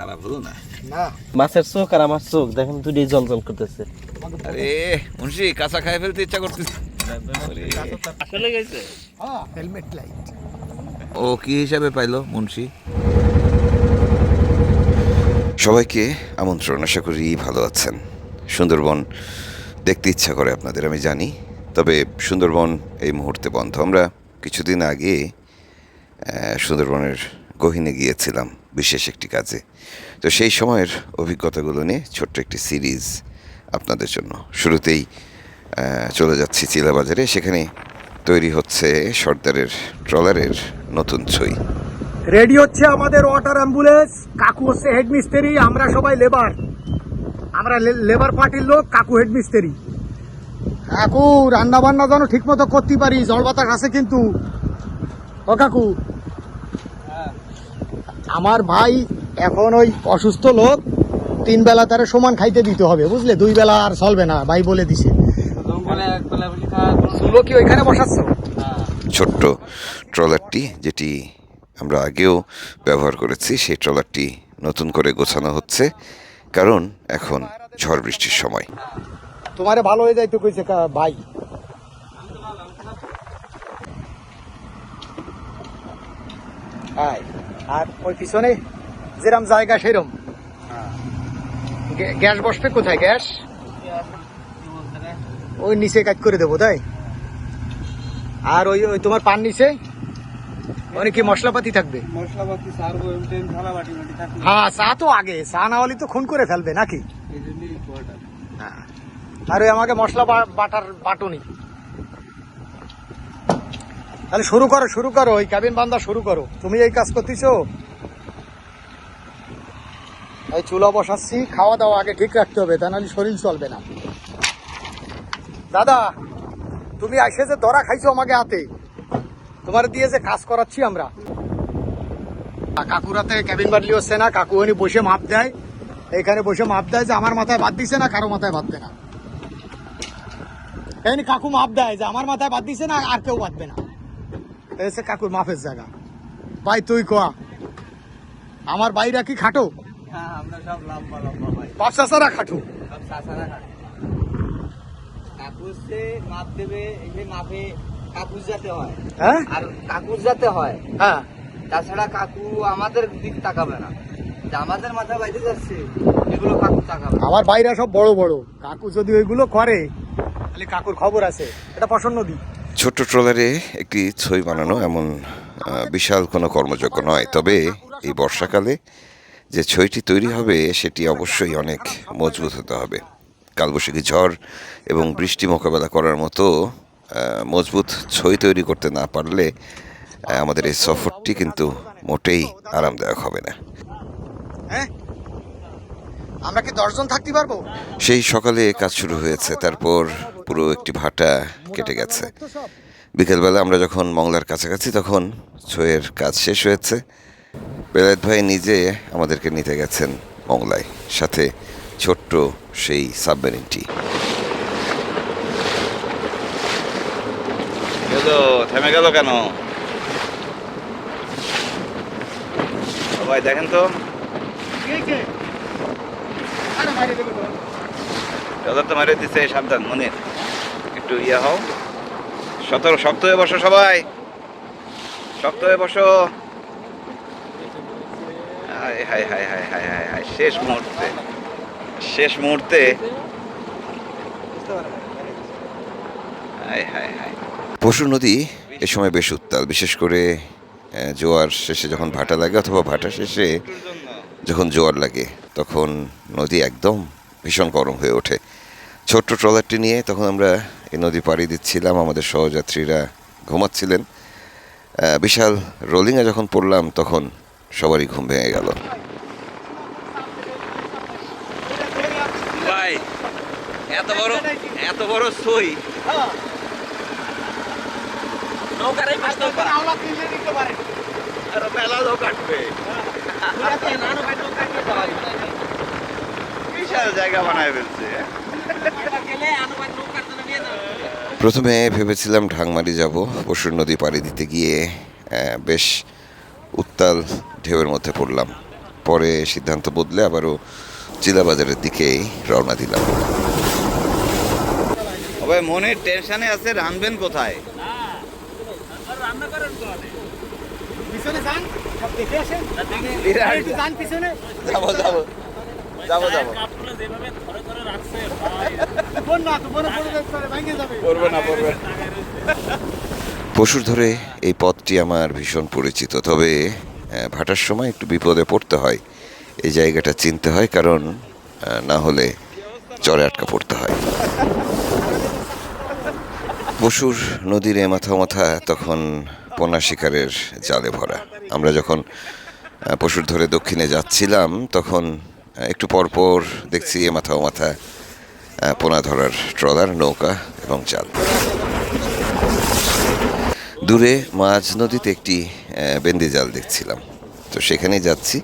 খারাপ হলো না। না মাছের চোখ আর আমার চোখ দেখেন দুটোই জল জল করতেছে। আরে মুন্সি কাঁচা খাই ফেলতে ইচ্ছা করতেছে। আসলে গেছে হেলমেট লাইট। ও কি হিসাবে পাইলো মুন্সি? সবাইকে আমন্ত্রণ, আশা করি ভালো আছেন। সুন্দরবন দেখতে ইচ্ছা করে আপনাদের, আমি জানি, তবে সুন্দরবন এই মুহূর্তে বন্ধ। আমরা কিছুদিন আগে সুন্দরবনের গহীনে গিয়েছিলাম বিশেষ একটি কাজে। তো সেই সময়ের অভিজ্ঞতাগুলো নিয়ে ছোট্ট একটি সিরিজ আপনাদের জন্য। শুরুতেই চলে যাচ্ছি চিলাবাজারে, সেখানে তৈরি হচ্ছে সর্দারের ট্রলারের নতুন ছই। রেডি হচ্ছে আমাদের ওয়াটার অ্যাম্বুলেন্স। কাকু হচ্ছে হেড মিস্ত্রি, আমরা সবাই লেবার। আমরা লেবার পার্টির লোক, কাকু হেড মিস্ত্রি। কাকু রান্না বান্না যেন ঠিক মতো করতে পারি, জল বাতাস আছে কিন্তু। ও কাকু, আমার ভাই এখন ওই অসুস্থ লোক, 3 বেলা তার সমান খাইতে দিতে হবে, বুঝলে? 2 বেলা আর চলবে না, ভাই বলে দিছে। চুলো কি ওইখানে বসাচ্ছ? ছোট্ট ট্রলারটি, যেটি আমরা আগেও ব্যবহার করেছি, সেই ট্রলারটি নতুন করে গোছানো হচ্ছে, কারণ এখন ঝড় বৃষ্টির সময়। তোমারে ভালো হয়ে যাইতে কইছে ভাই। আর ওই পিছনে যেরম জায়গা সেরম। গ্যাস বসবে কোথায়? গ্যাস ওই নিচে কাজ করে দেবো, তাই? আর ওই ওই তোমার পান নিচে অনেক কি মশলাপাতি থাকবে? হ্যাঁ, চা তো আগে, চা না হলে তো খুন করে ফেলবে নাকি? হ্যাঁ, আর ওই আমাকে মশলা বাটার বাটনি। তাহলে শুরু করো ওই ক্যাবিন বান্ধা শুরু করো। তুমি এই কাজ করতেছো। এই চুলা বসাচ্ছি, খাওয়া দাওয়া আগে ঠিক রাখতে হবে, তা নাহলে শরীর চলবে না। দাদা, তুমি এসে যে ধরা খাইছো আমাকে হাতে, তোমার দিয়ে যে কাজ করাচ্ছি আমরা। কাকুরাতে ক্যাবিন বাদলি হচ্ছে না, কাকু উনি বসে মাপ দেয়, এখানে বসে মাপ দেয় যে আমার মাথায় বাদ দিছে না, কারো মাথায় বাঁধবে না। এখানে কাকু মাপ দেয় যে আমার মাথায় বাদ দিছে না, আর কেউ বাঁধবে না। এসে কাকুর মাপের জায়গা। ভাই তুই কোয়া, আমার বাইরা কি খাটো? বাপ চাচারা খাটো। হ্যাঁ, আর কাকুর যাতে হয়, হ্যাঁ, তাছাড়া কাকু আমাদের দিক তাকাবে না, যে আমাদের মাথা বাইতে যাচ্ছে এগুলো কাকু তাকাবে না। আমার বাইরা সব বড় বড়, কাকু যদি ওইগুলো করে তাহলে কাকুর খবর আছে। এটা পছন্দ দি। ছোট্ট ট্রলারে একটি ছই বানানো এমন বিশাল কোনো কর্মযজ্ঞ নয়, তবে এই বর্ষাকালে যে ছইটি তৈরি হবে সেটি অবশ্যই অনেক মজবুত হতে হবে। কালবৈশাখী ঝড় এবং বৃষ্টি মোকাবেলা করার মতো মজবুত ছই তৈরি করতে না পারলে আমাদের এই সফরটি কিন্তু মোটেই আরামদায়ক হবে না। হ্যাঁ, আমরা কি 10 জন থাকতে পারবো? সেই সকালে কাজ শুরু হয়েছে, তারপর পুরো একটি ভাটা কেটে গেছে। বিকেলবেলা আমরা যখন মংলার কাছাকাছি তখন ছইয়ের কাজ শেষ হয়েছে। বেলায়েত ভাই নিজে আমাদেরকে নিতে গেছেন মংলায়, সাথে ছোট্ট সেই সাবমেরিনটি। থেমে গেল কেন সবাই? দেখেন তো, তো মারে দিচ্ছে। সাবধান মনির, একটু ইয়ে হও, শক্ত হয়ে বসো, সবাই শক্ত হয়ে বসো। হায় হায় হায় হায় হায় হায় হায়, শেষ মুহূর্তে হায় হায় হায়। পশুর নদী এ সময় বেশ উত্তাল, বিশেষ করে জোয়ার শেষে যখন ভাটা লাগে, অথবা ভাটা শেষে যখন জোয়ার লাগে, তখন নদী একদম ভীষণ গরম হয়ে ওঠে। ছোট্ট ট্রলারটি নিয়ে তখন আমরা এই নদী পাড়ি দিচ্ছিলাম, আমাদের সহযাত্রীরা ঘুমাচ্ছিলেন। বিশাল রোলিংয়ে যখন পড়লাম তখন সবারই ঘুম ভেঙে গেল। ভাই, এত বড় সই বিশাল জায়গা বানায় ফেলছে। প্রথমে ভেবেছিলাম ঢাংমারি যাব, পশুর নদী পাড়ি দিতে গিয়ে বেশ উত্তাল ঢেউয়ের মধ্যে পড়লাম। পরে সিদ্ধান্ত বদলে আবারও চিলাবাজারের দিকেই রওনা দিলাম। ভাই মনের টেনশনে আছে, রানবেন কোথায়? পিছনে যান, সব দেখে আসেন। বিরাট। একটু যান পিছনে। যাবো যাবো যাবো যাবো বোন না, তো বোনে পড়ে যেতে পারে, ভেঙে যাবে। পড়বে না পড়বে না। পশুর ধরে এই পথটি আমার ভীষণ পরিচিত, তবে ভাটার সময় একটু বিপদে পড়তে হয়। এই জায়গাটা চিনতে হয়, কারণ না হলে চরে আটকা পড়তে হয়। পশুর নদীর এ মাথা মাথা তখন পোনা শিকারের জালে ভরা। আমরা যখন পশুর ধরে দক্ষিণে যাচ্ছিলাম তখন একটু পরপর দেখছি এ মাথা ও মাথা পোনা ধরার ট্রলার, নৌকা এবং জাল। দূরে মাঝ নদীতে একটি বেন্দি জাল দেখছিলাম, তো সেখানেই যাচ্ছি।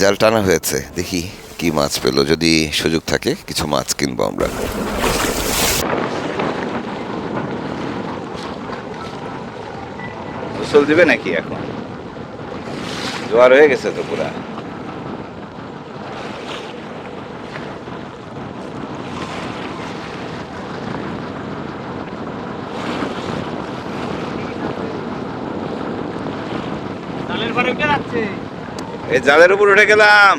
জাল টানা হয়েছে, দেখি কি মাছ পেল। যদি সুযোগ থাকে কিছু মাছ কিনবো আমরা। গোসল দিবে নাকি এখন? জোয়ার হয়ে গেছে তো পুরা। এই জালের উপর উঠে গেলাম।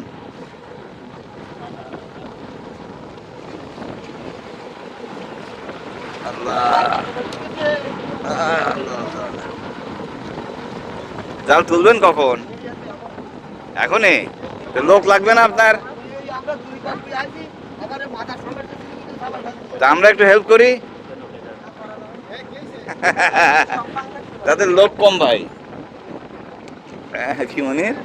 জাল তুলবেন কখন? এখনই? তো লোক লাগবে না আপনার? তা আমরা একটু হেল্প করি। তাদের লোক কম ভাই। কি মনির?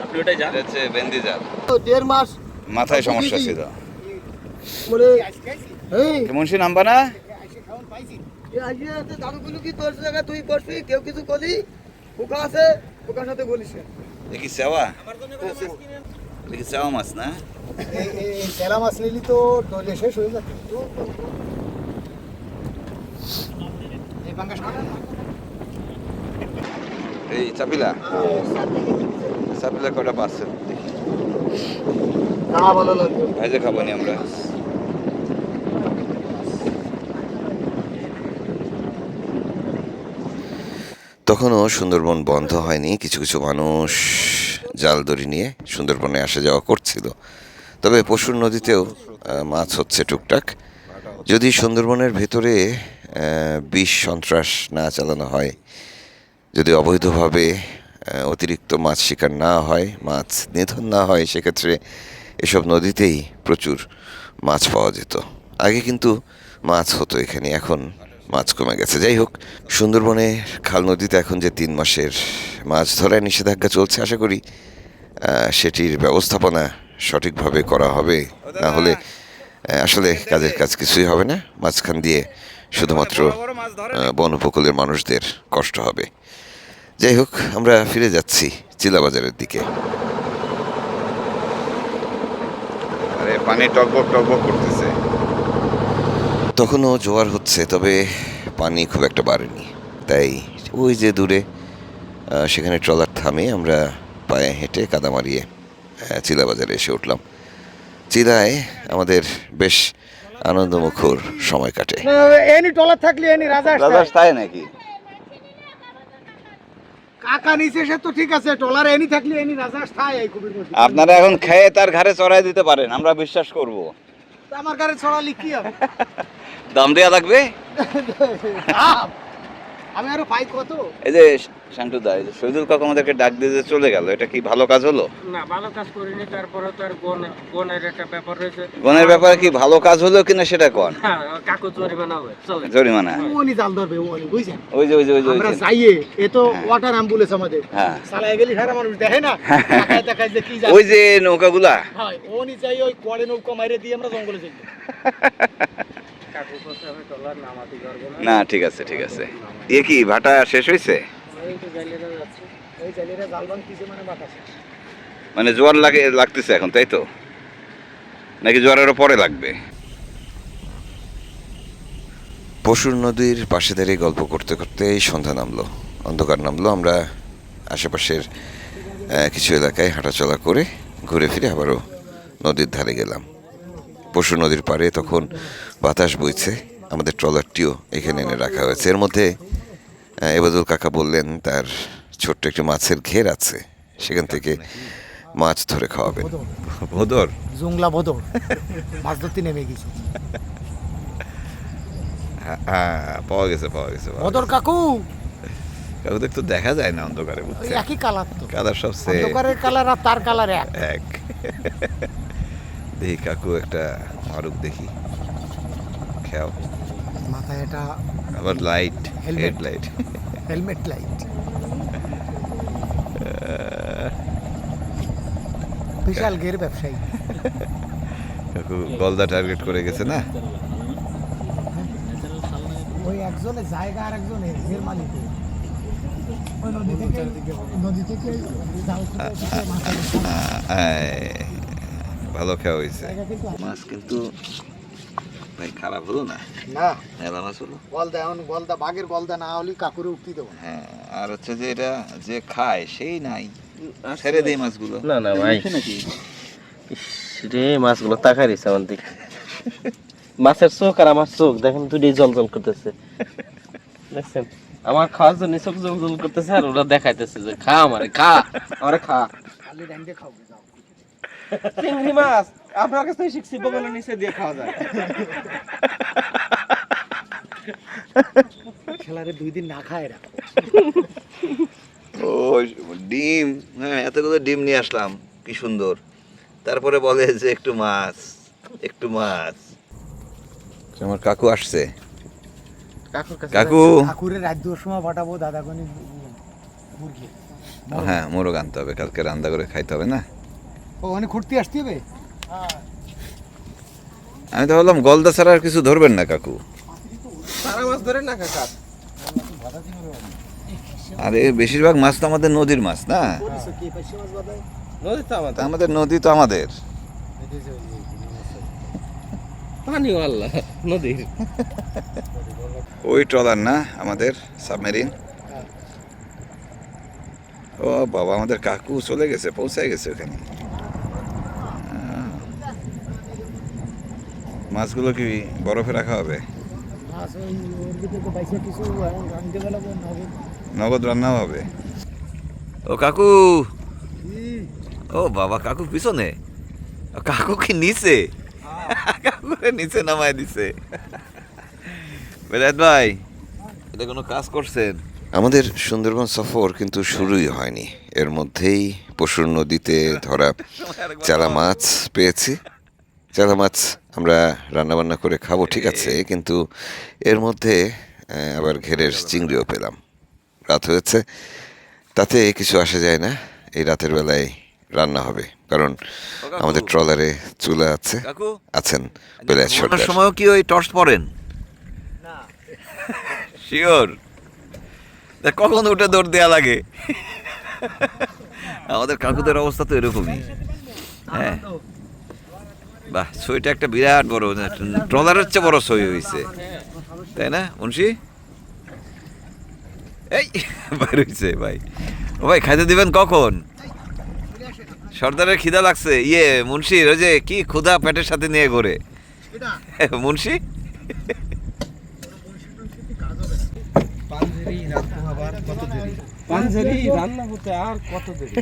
আপনি ওটাই জান? হচ্ছে বেন্দি জাল। 1.5 মাস মাথায় সমস্যা ছিল। বলে এই মুন্সি নাম্বা না? দাদুগুলো কি তোর জায়গা তুই করবি, কেউ কিছু করি, পোকা আছে, পোকার সাথে বলিস না। দেখি সেওয়া? দেখি সেওয়া মাছ না? এই তেলা মাছ নিলি তো ডলে শেষ হয়ে যাবে। এই পাঙ্গাস খাবেন না? এই চাপিলা? চাপিলা কটা পাচ্ছে দেখি। না, ভালো লাগবে। ভাইজে খাবো নি আমরা। তখনও সুন্দরবন বন্ধ হয়নি, কিছু কিছু মানুষ জাল দড়ি নিয়ে সুন্দরবনে আসা যাওয়া করছিল। তবে পশুর নদীতেও মাছ হচ্ছে টুকটাক। যদি সুন্দরবনের ভেতরে বিষ সন্ত্রাস না চালানো হয়, যদি অবৈধভাবে অতিরিক্ত মাছ শিকার না হয়, মাছ নিধন না হয়, সেক্ষেত্রে এসব নদীতেই প্রচুর মাছ পাওয়া যেত। আগে কিন্তু মাছ হতো এখানে, এখন মাছ কমে গেছে। যাই হোক, সুন্দরবনে খাল নদীতে এখন যে 3 মাসের মাছ ধরার নিষেধাজ্ঞা চলছে, আশা করি সেটির ব্যবস্থাপনা সঠিকভাবে করা হবে। না হলে আসলে কাজের কাজ কিছুই হবে না, মাঝখান দিয়ে শুধুমাত্র বন উপকূলের মানুষদের কষ্ট হবে। যাই হোক, আমরা ফিরে যাচ্ছি চিলাবাজারের দিকে। আরে পানি টকবক টকবক করতেছে। তখনও জোয়ার হচ্ছে, তবে পানি খুব একটা বাড়েনি। তাই ওই যে দূরে সেখানে ট্রলার থামে, আমরা পায়ে হেঁটে কাদা মারিয়ে চিলাবাজারে এসে উঠলাম। চিলায় আমাদের বেশ আনন্দমুখর সময় কাটে। এনি টলার থাকলে এনি রাজা রাজাস তাই নাকি? কাকা নিচে সে তো ঠিক আছে, টলার এনি থাকলে এনি রাজা খায় এই কবির মধ্যে। আপনারা এখন খেয়ে তার ঘাড়ে চড়াই দিতে পারেন, আমরা বিশ্বাস করব। আমার গাড়ি ছড়ালি কি হবে? দাম দেয়া লাগবে। আমি আরো পাই কত? এই যে শান্টু দা, এই যে শহীদুল কাকা আমাদেরকে ডাক দিয়ে যে চলে গেল, এটা কি ভালো কাজ হলো? না, ভালো কাজ করিনি। তারপরে তো আর গনের একটা ব্যাপার রয়েছে। গনের ব্যাপারে কি ভালো কাজ হলো কিনা সেটা কোন? হ্যাঁ, কাকু জরিমানা হবে, চলে। জরিমানা? ওনি জাল ধরবে, ওনি বুঝছেন? ওই যে ওই যে ওই যে ওই আমরা যে। যাইয়ে এ তো হ্যাঁ। ওয়াটার অ্যাম্বুলেন্স আমাদের হ্যাঁ। চালায় গেলি সারা মানুষ দেখে না, দেখায় দেখায় যে কি যায়। ওই যে নৌকাগুলা। হয় ওনি যাই ওই কোয়ারে নৌকা মাইরে দিয়ে আমরা জঙ্গলে যাই। কাকু কাছে আমি টলার নামাতে পারবো না। না ঠিক আছে ঠিক আছে। এ কি ভাটা শেষ হয়েছে? এই তো জালিয়ারা যাচ্ছে। এই জালিরা জাল ভাঙতিছে মানে বাতাসে। মানে জোয়ার লাগতেছে এখন, তাই তো? নাকি জোয়ারেরও পরে লাগবে? পশুর নদীর পাশে দাঁড়িয়ে গল্প করতে করতেই সন্ধ্যা নামলো, অন্ধকার নামলো। আমরা আশেপাশের কিছু এলাকায় হাঁটাচলা করে ঘুরে ফিরে আবারও নদীর ধারে গেলাম। পরশু নদীর পাড়ে তখন বাতাস বইছে, আমাদের ট্রলারটিও এখানে এনে রাখা হয়েছে। এর মধ্যে এবাদুল কাকা বললেন তার ছোট্ট একটি মাছের ঘের আছে, সেখান থেকে মাছ ধরে খাওয়াবেন। ভোদর জুংলা বদর মাছ ধরতে নেমে গেছি। হ্যাঁ, পাওয়া গেছে বদর কাকু কাকু তো একটু দেখা যায় না অন্ধকারে, ওই বুঝছেন? একই কালার তো, কালার সবচেয়ে অন্ধকারের কালার আর তার কালার এক। এক। দেখি কাকু একটা মারুক, দেখি খেয়াও। মাথায় এটা আবার light, Helmet. Headlight. Helmet light, বিশাল গের ব্যবসায়ী। কাকু গলদা টার্গেট করে গেছে না? ওই একজনের জায়গা আর একজনের ঘের মালিক। ওই নদী থেকে জাল থেকে উঠে মাছ আনে। ভালো খাওয়া হয়েছে মাছ, কিন্তু ভাই খারাপ হলো না, না মেলা মাছ হলো। গলদা, এখন গলদা বাঘের গলদা না হলে কাকুরে উঠতে দেবো না। হ্যাঁ, আর হচ্ছে যে এটা যে খায় সেই নাই, ছেড়ে দেয় মাছগুলো। না না ভাই, রে মাছগুলো তাকাই দিছে আমার দিকে। মাছের চোখ আর আমার চোখ দেখেন দুটোই জল জল করতেছে, দেখছেন? আমার খাওয়ার জন্য চোখ জল জল করতেছে, আর ওরা দেখাইতেছে যে খা আমারে খা। খালি রাইন্দে খাবো, যাও। চিংড়ি মাছ আপনার কাছ থেকে শিখছি, বগলের নিচে দিয়ে খাওয়া যায়। খেলারে 2 দিন না খায় এরা। ও ডিম, হ্যাঁ, এতগুলো ডিম নিয়ে আসলাম, কি সুন্দর। তারপরে বলে যে একটু মাছ, একটু মাছ। আমার কাকু আসছে। কাকু, ঠাকুরের রাত 2 সময় পাঠাবো দাদা কোনি মুরগি। হ্যাঁ, মোরগ আনতে হবে, কালকে রান্না করে খাইতে হবে না? ওখানে ঘুরতে আসতে হবে। আমি তো বললাম গলদা ছাড়া আর কিছু ধরবেন না কাকু? সারা মাছ ধরে না কাকা? আরে বেশিরভাগ মাছ তো আমাদের নদীর মাছ না, নদী তো আমাদের, আমাদের নদী তো আমাদের। পানি আল্লাহ নদীর। ওই ট্রলার না আমাদের সাবমেরিন। ও বাবা, আমাদের কাকু চলে গেছে, পৌঁছায় গেছে ওখানে। মাছগুলো কি বরফে রাখা হবে? মাছ ওই ওর ভিতরে বাইসে কিছু রাঁধতে গেলে নগদ রান্নাও হবে। ও কাকু, ও বাবা, কাকু পিছনে, কাকু কি নিচে? কাকুরে নিচে নামায় দিছে। বেলায়েত ভাই, এটা কোনো কাজ করছেন? আমাদের সুন্দরবন সফর কিন্তু শুরুই হয়নি, এর মধ্যেই পশুর নদীতে ধরা চারা মাছ পেয়েছি। চারা মাছ আমরা রান্নাবান্না করে খাবো, ঠিক আছে, কিন্তু এর মধ্যে আবার ঘেরের চিংড়িও পেলাম। রাত হয়েছে, তাতে কিছু আসা যায় না, এই রাতের বেলায় রান্না হবে, কারণ আমাদের ট্রলারে চুলা আছে। আছেন বেলায়েত সরকার। সময়ও কি ওই টর্চ পড়েন? শিওর? কখন উঠে দৌড় দেওয়া লাগে? আমাদের কাকুদের অবস্থা তো এরকমই। হ্যাঁ, বাহ, সইটা একটা বিরাট বড়, ট্রলারের চেয়ে বড় সই হয়েছে, তাই না মুন্সি? এই বাইর হয়েছে ভাই। ও ভাই, খাইতে দিবেন কখন? সর্দারের খিদা লাগছে। মুন্সির ওই যে কি ক্ষুধা পেটের সাথে নিয়ে ঘোরে মুন্সি। পাঞ্জেরি রান্না হতে আর কত দেরি?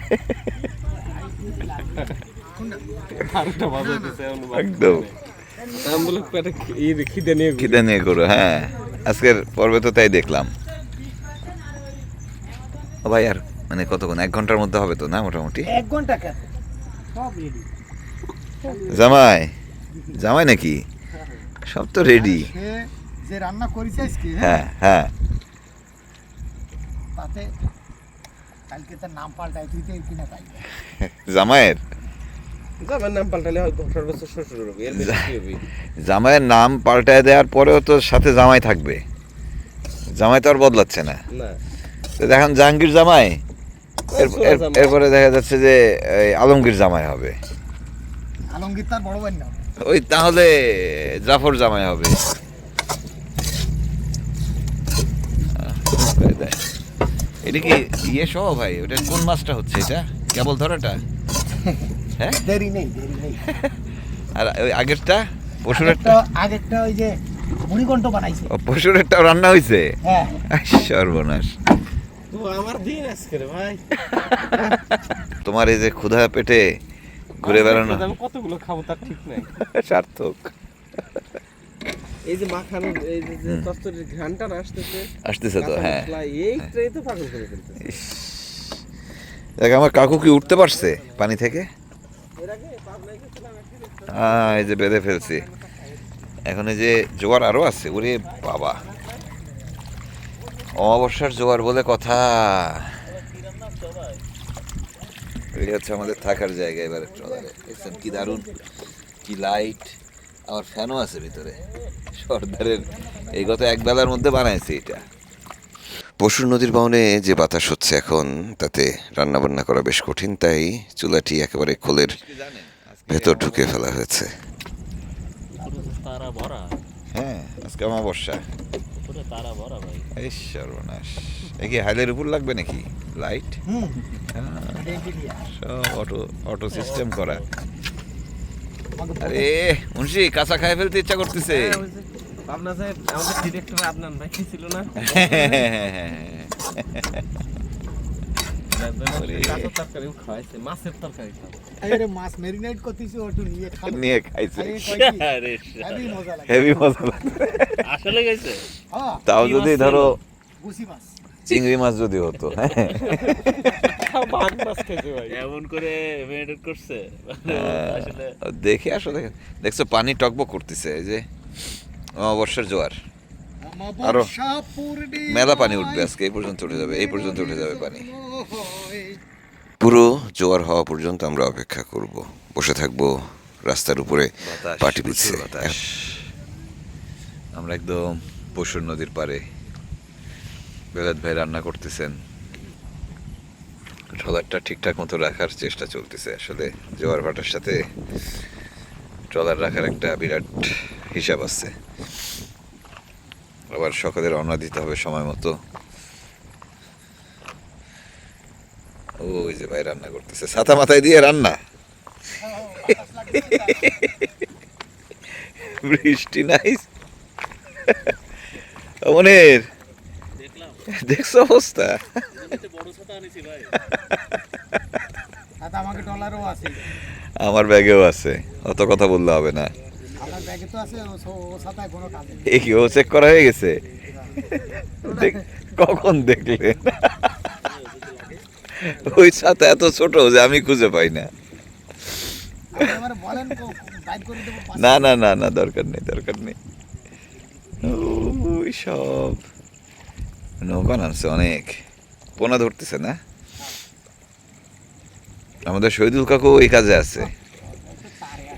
একদম খিদে নিয়ে ঘোরো। হ্যাঁ, আজকের পর্বে তো তাই দেখলাম। ও ভাই, আর মানে কতক্ষণ? 1 ঘন্টার মধ্যে হবে তো না মোটামুটি? 1 ঘন্টা কেন, সব রেডি। জামাই, জামাই নাকি? সব তো রেডি। যে রান্না করেছে আজকে, হ্যাঁ হ্যাঁ, তাতে কালকে তার নাম পাল্টাই তুই কিনা তাই। জামাইয়ের নাম পাল্টালে হয়তো সর্বোচ্চ শ্বশুর হবে, এর বেশি কি হবে? জামাইয়ের নাম পাল্টায় দেওয়ার পরেও তো সাথে জামাই থাকবে, জামাই তো আর বদলাচ্ছে না। না, তো দেখেন জাহাঙ্গীর জামাই, এরপরে দেখা যাচ্ছে যে আলমগীর জামাই হবে। আলমগীর তার বড় ভাই না, ওই তাহলে জাফর জামাই হবে। এটা কি সহ ভাই? ওটা কোন মাছটা হচ্ছে? এটা কেবল ধরাটা? হ্যাঁ, দেরি নেই। আর ওই আগেরটা পশুরেরটা? আগেরটা ওই যে মুড়িঘণ্ট বানাইছে। ও, পশুরেরটাও রান্না হয়েছে? হ্যাঁ। সর্বনাশ। তো আমার দিন আজকে রে ভাই। তোমার এই যে ক্ষুধা পেটে ঘুরে বেড়ানো আমি কতগুলো খাবো তার ঠিক নাই। সার্থক। এই যে মাখানো এই যে কষ্টরের ঘ্রাণটা আসতেছে তো, হ্যাঁ। এইটাই তো পাগল করে ফেলতেছে। ইস। দেখ, আমার কাকু কি উঠতে পারছে পানি থেকে? এই যে বেঁধে ফেলছি। এখন এই যে জোয়ার আরো আছে, ওরে বাবা, অমাবস্যার জোয়ার বলে কথা। এই হচ্ছে আমাদের থাকার জায়গা। এবারে ট্রলারে দেখছেন কি দারুণ, কি লাইট, আমার ফ্যানও আছে ভিতরে। সর্দারের এই গত এক বেলার মধ্যে বানাইছে এটা। পশুর নদীর বাউনে যে বাতাস হচ্ছে এখন, তাতে রান্নাবান্না করা বেশ কঠিন, তাই চুলাটি একেবারে খোলের ভেতর ঢুকে ফেলা হয়েছে। হ্যাঁ, আজকে অমাবস্যা। এই সর্বনাশ। এ কি হাইলের উপর লাগবে নাকি লাইট? সব অটো সিস্টেম করা। আরে মুন্সি, কাঁচা খাই ফেলতে ইচ্ছা করতেছে। পাবনা সাহেব, আমাদের ডিরেক্টর আদনান ভাই কি ছিল না? কাঁচা তরকারি খাওয়াইছে, মাছের তরকারি খাওয়াইছে। আরে মাছ ম্যারিনেট করতেছি, ওটু নিয়ে খাবো। নিয়ে খাইছে। হেভি মজা লাগে। হেভি মজা লাগে। আসলে গেছে হ্যাঁ, তাও যদি ধরো গুছি মাছ। চিংড়ি মাছ যদি হতো। ভাগ মাছ খেয়েছে ভাই, এমন করে ম্যারিনেট করছে আসলে। দেখে আসলে দেখছো পানি টকবক করতেছে। এই যে অমাবস্যার জোয়ার, আরো মেলা পানি উঠবে আজকে। এই পর্যন্ত উঠে যাবে, এই পর্যন্ত উঠে যাবে পানি। পুরো জোয়ার হওয়া পর্যন্ত আমরা অপেক্ষা করব, বসে থাকবো রাস্তার উপরে পাটি বিছিয়ে। বাতাস। আমরা একদম পশুর নদীর পাড়ে। বেলাত ভাই রান্না করতেছেন, ট্রলারটা ঠিকঠাক মতো রাখার চেষ্টা চলতেছে। আসলে জোয়ার ভাটার সাথে ট্রলার রাখার একটা বিরাট হিসাব আছে। আবার সকালে রওনা দিতে হবে সময় মতো। ওই যে ভাই রান্না করতেছে, ছাতা মাথায় দিয়ে রান্না। বৃষ্টি নাই। মনের দেখছো অবস্থা? আমাকে ডলারও আছে, আমার ব্যাগেও আছে, অত কথা বললে হবে না। আমার ব্যাগে তো আছে, ও ছাতায় কোনো কাজ নেই। এ কি, ও চেক করা হয়ে গেছে? কখন দেখলে? ওই ছাতা এত ছোট যে আমি খুঁজে পাই না। আমারে বলেন, বাইর করে দেবো। না না না না, দরকার নেই, দরকার নেই। ওই সব নৌকা নামছে অনেক, পোনা ধরতেছে না? আমাদের শহীদুল কাকু এই কাজে আছে।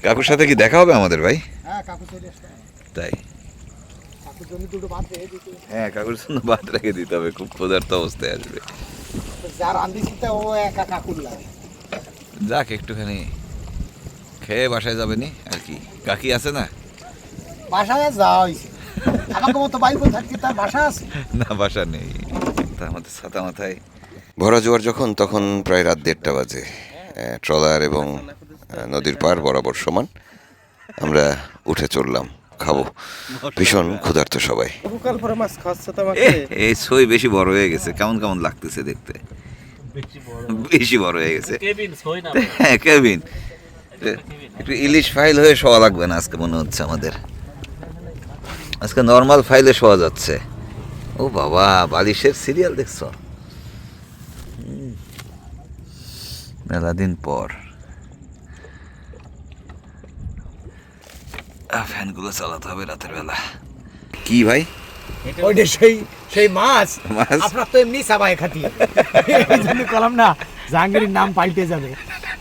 কাকুর সাথে কি দেখা হবে আমাদের ভাই? হ্যাঁ, কাকু চলে আসছে। তাই? কাকু জমি দুটো বাদ রেখে দিতে। হ্যাঁ, কাকুর জন্য বাদ রেখে দিতে হবে, খুব ক্ষুধার্ত অবস্থায় আসবে। যার রান্ধিছিতে ও একা কাকুর লাগে। যাক, একটুখানি খেয়ে বাসায় যাবেনি আর কি। কাকি আছে না? বাসায় যাওয়া হয়েছে। আমাকে মতো বাইক থাকতে তার বাসা আছে? না, বাসা নেই। তার মধ্যে ছাতা মাথায়। ভরা জোয়ার যখন, তখন প্রায় রাত 1:30 বাজে। ট্রলার এবং নদীর পার বরাবর সমান। আমরা উঠে চললাম, খাবো। ভীষণ ক্ষুধার্ত সবাই। বহুকাল পরে মাছ খাচ্ছে তো আমাকে। এই ছই বেশি বড় হয়ে গেছে, কেমন কেমন লাগতেছে দেখতে। বেশি বড় হয়ে গেছে। কেবিন ছই না। হ্যাঁ, কেবিন। একটু ইলিশ ফাইল হয়ে শোয়া লাগবে না আজকে, মনে হচ্ছে আমাদের। আজকে নর্মাল ফাইলে শোয়া যাচ্ছে। ও বাবা, বালিশের সিরিয়াল দেখছো? মেলা দিন পর। ফ্যানগুলো চালাতে হবে রাতের বেলা। কি ভাই? ওইটা সেই মাছ। মাছ? আপনার তো এমনি সাবাই খাতি, এই জন্য কলাম না জাহাঙ্গীরের নাম পাল্টে যাবে।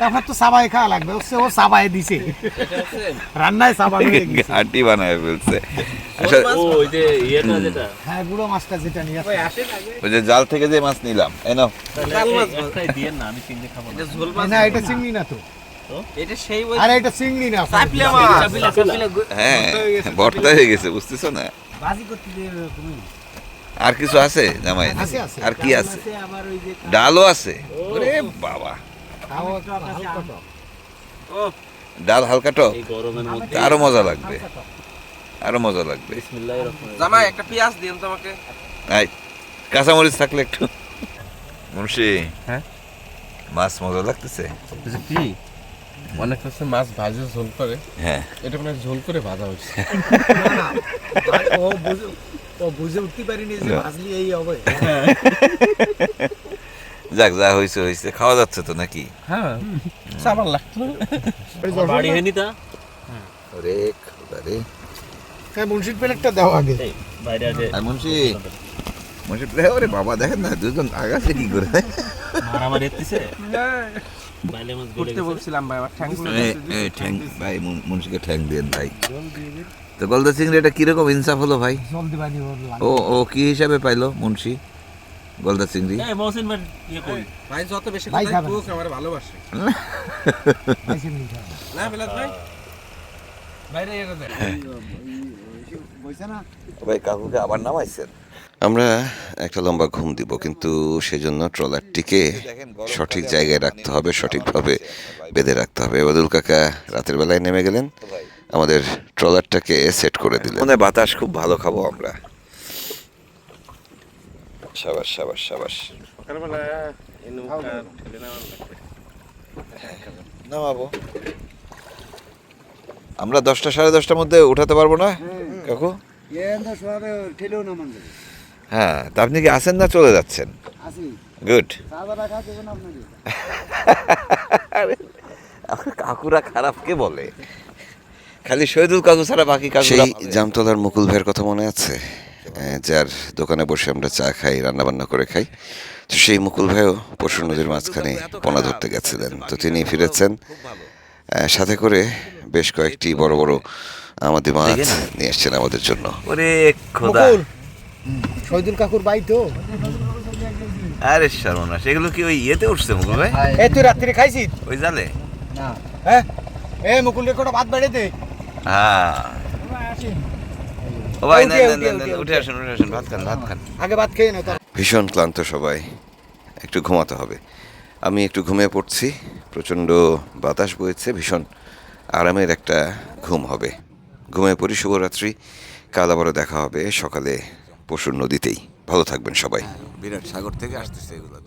আপনার তো সাবাই খাওয়া লাগবে। ও সাবাই দিছে, রান্নায় সাবাই হয়ে গেছে। ঘাটি বানায় ফেলছে। ওই যে ইয়েটা যেটা, হ্যাঁ, গুঁড়ো মাছটা যেটা নিয়ে আসে। ওই যে জাল থেকে যে মাছ নিলাম, এনো। কাল মাছ একটাই দিয়েন না, আমি চিংড়ি খাবো না। এটা ঝোল মাছ না, এটা চিংড়ি না তো। এটা সেই ওই আরে এটা চিংড়ি না, চাপলা মাছ। হ্যাঁ, ভর্তা হয়ে গেছে, বুঝতেছো না? ভাজি করতে দিয়ে তুমি। আর কিছু আছে জামাই? আছে, আছে। আর কি আছে? আবার ওই যে ডালও আছে। ওরে বাবা, ডাল হালকা টক, এই গরমের মধ্যে তা আরো মজা লাগবে, আরো মজা লাগবে। বিসমিল্লাহির রহমানির জামাই একটা পেঁয়াজ দিন তোমাকে। আই কাঁচামরিচ থাকলে একটু। মুন্সি, হ্যাঁ? মাছ মজা লাগতেছে? বলছি কি অনেক হচ্ছে মাছ ভাজে ঝোল করে, হ্যাঁ, এটা মানে ঝোল করে ভাজা হচ্ছে। ও বুঝে উঠতে পারিনি যে ভাজলি এই হবে। যাক, যা হয়েছে হয়েছে, খাওয়া যাচ্ছে তো নাকি? হ্যাঁ সাবার লাগতো। বাড়ি হয়নি তা ওরে খোদা রে। হ্যাঁ মুন্সির প্লেটটা দাও আগে। এই বাইরে আগে আর মুন্সি, মুন্সি ওরে বাবা, দেখেন না দুজন আগাছে কি করে। মারামারি হচ্ছে বাইলে মাছ গলে করতে বলছিলাম ভাই, আমার ঠ্যাং ঠ্যাং ভাই, মুন্সিকে ঠ্যাং দেন ভাই। তো গলদা চিংড়ি এটা কিরকম ইনসাফ হলো ভাই? জলদি বাড়ি ওর ও ও কি হিসাবে পাইলো মুন্সি গলদা চিংড়ি? এই মহসিন ভাই ইয়ে কই ভাই যত বেশি ভাই কথা খাবেন। কুক আমার ভালোবাসে। না বিলাত ভাই, বাইরে এটা দে। ভাই কাকুকে আবার নামাইছেন? আমরা একটা লম্বা ঘুম দিব, কিন্তু সেজন্য ট্রলারটিকে সঠিক জায়গায় রাখতে হবে, সঠিকভাবে বেঁধে রাখতে হবে। এবাদুল কাকা রাতের বেলায় নেমে গেলেন, আমাদের ট্রলারটাকে সেট করে দিলেন। মানে বাতাস খুব ভালো খাবো আমরা। সাবাস সাবাস সাবাস। সকালবেলা এই নৌকা ঠেলে নেওয়া লাগবে। নামাবো আমরা 10টা 10:30টার মধ্যে উঠাতে পারবো না কাকু? ঠেলেও নামান যাবে। হ্যাঁ, তা আপনি কি আছেন না চলে যাচ্ছেন? আসি গুড। সাদা রাখা দেবে না আপনাকে। আমার কাকুরা খারাপ কে বলে? খালি শহীদুল কাকু ছাড়া বাকি কাকুরা সেই জামতলার মুকুল ভাইয়ের কথা মনে আছে? যার দোকানে বসে আমরা চা খাই, রান্নাবান্না করে খাই। তো সেই মুকুল ভাইও পরশু নদীর মাঝখানে পোনা ধরতে গেছিলেন। তো তিনি ফিরেছেন, সাথে করে বেশ কয়েকটি বড় বড় আমাদের মাছ নিয়ে এসছেন আমাদের জন্য। ওরে খোদা, শহীদুল কাকুর বাই তো। আরে সর্বনাশ, এগুলো কি ওই ইয়েতে উঠছে মুকুল ভাই? এই তুই রাত্রে খাইছিস? ওই জালে? না। হ্যাঁ এ মুকুল রে কোটা ভাত বেড়ে দে। হ্যাঁ। ও ভাই, না উঠে, না উঠে, না, উঠে, উঠে আসুন, উঠে আসুন, ভাত খান, ভাত খান। আগে ভাত খেয়ে নাও তো। ভীষণ ক্লান্ত সবাই, একটু ঘুমাতে হবে। আমি একটু ঘুমিয়ে পড়ছি। প্রচণ্ড বাতাস বইছে, ভীষণ আরামের একটা ঘুম হবে। ঘুমিয়ে পড়ি। শুভরাত্রি। কাল আবারও দেখা হবে সকালে পরশুর নদীতেই। ভালো থাকবেন সবাই। বিরাট সাগর থেকে আসতেছে এগুলো।